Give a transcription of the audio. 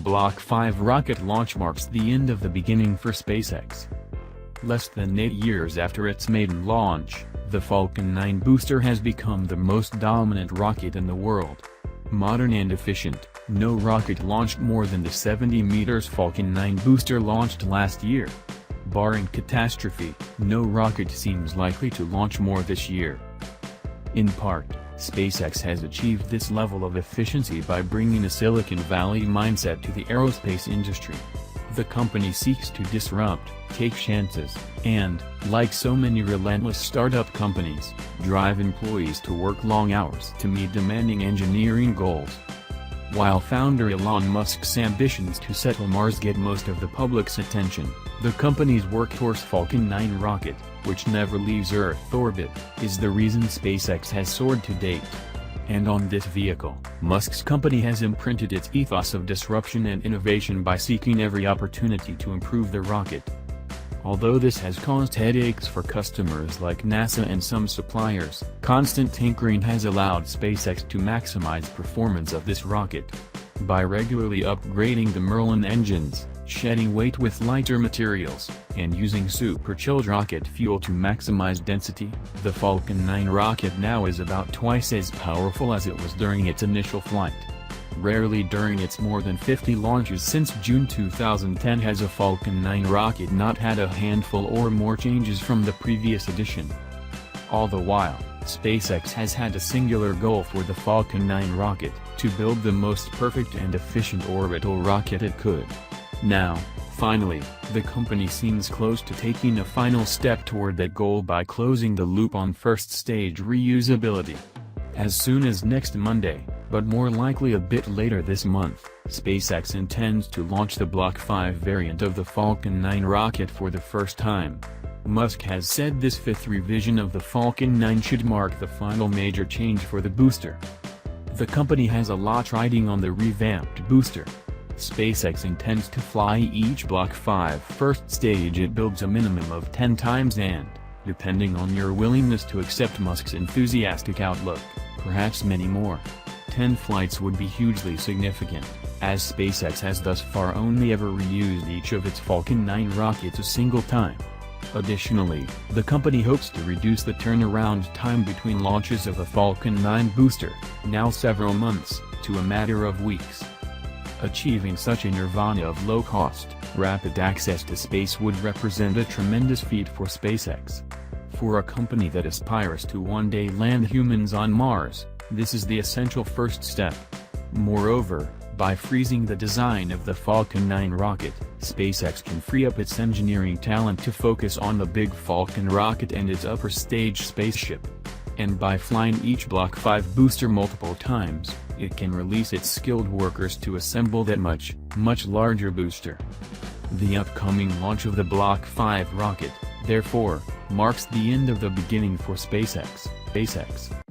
Block 5 rocket launch marks the end of the beginning for SpaceX. Less than 8 years after its maiden launch, the Falcon 9 booster has become the most dominant rocket in the world. Modern and efficient, no rocket launched more than the 70 meters Falcon 9 booster launched last year. Barring catastrophe, no rocket seems likely to launch more this year. In part, SpaceX has achieved this level of efficiency by bringing a Silicon Valley mindset to the aerospace industry. The company seeks to disrupt, take chances, and, like so many relentless startup companies, drive employees to work long hours to meet demanding engineering goals. While founder Elon Musk's ambitions to settle Mars get most of the public's attention, the company's workhorse Falcon 9 rocket, which never leaves Earth orbit, is the reason SpaceX has soared to date. And on this vehicle, Musk's company has imprinted its ethos of disruption and innovation by seeking every opportunity to improve the rocket. Although this has caused headaches for customers like NASA and some suppliers, constant tinkering has allowed SpaceX to maximize performance of this rocket. By regularly upgrading the Merlin engines, shedding weight with lighter materials, and using superchilled rocket fuel to maximize density, the Falcon 9 rocket now is about twice as powerful as it was during its initial flight. Rarely during its more than 50 launches since June 2010 has a Falcon 9 rocket not had a handful or more changes from the previous edition. All the while, SpaceX has had a singular goal for the Falcon 9 rocket, to build the most perfect and efficient orbital rocket it could. Now, finally, the company seems close to taking a final step toward that goal by closing the loop on first-stage reusability. As soon as next Monday, but more likely a bit later this month, SpaceX intends to launch the Block 5 variant of the Falcon 9 rocket for the first time. Musk has said this fifth revision of the Falcon 9 should mark the final major change for the booster. The company has a lot riding on the revamped booster. SpaceX intends to fly each Block 5 first stage it builds a minimum of 10 times and, depending on your willingness to accept Musk's enthusiastic outlook, perhaps many more. 10 flights would be hugely significant, as SpaceX has thus far only ever reused each of its Falcon 9 rockets a single time. Additionally, the company hopes to reduce the turnaround time between launches of a Falcon 9 booster, now several months, to a matter of weeks. Achieving such a nirvana of low-cost, rapid access to space would represent a tremendous feat for SpaceX. For a company that aspires to one day land humans on Mars, this is the essential first step. Moreover, by freezing the design of the Falcon 9 rocket, SpaceX can free up its engineering talent to focus on the big Falcon rocket and its upper stage spaceship. And by flying each Block 5 booster multiple times, it can release its skilled workers to assemble that much larger booster. The upcoming launch of the Block 5 rocket, therefore, marks the end of the beginning for SpaceX.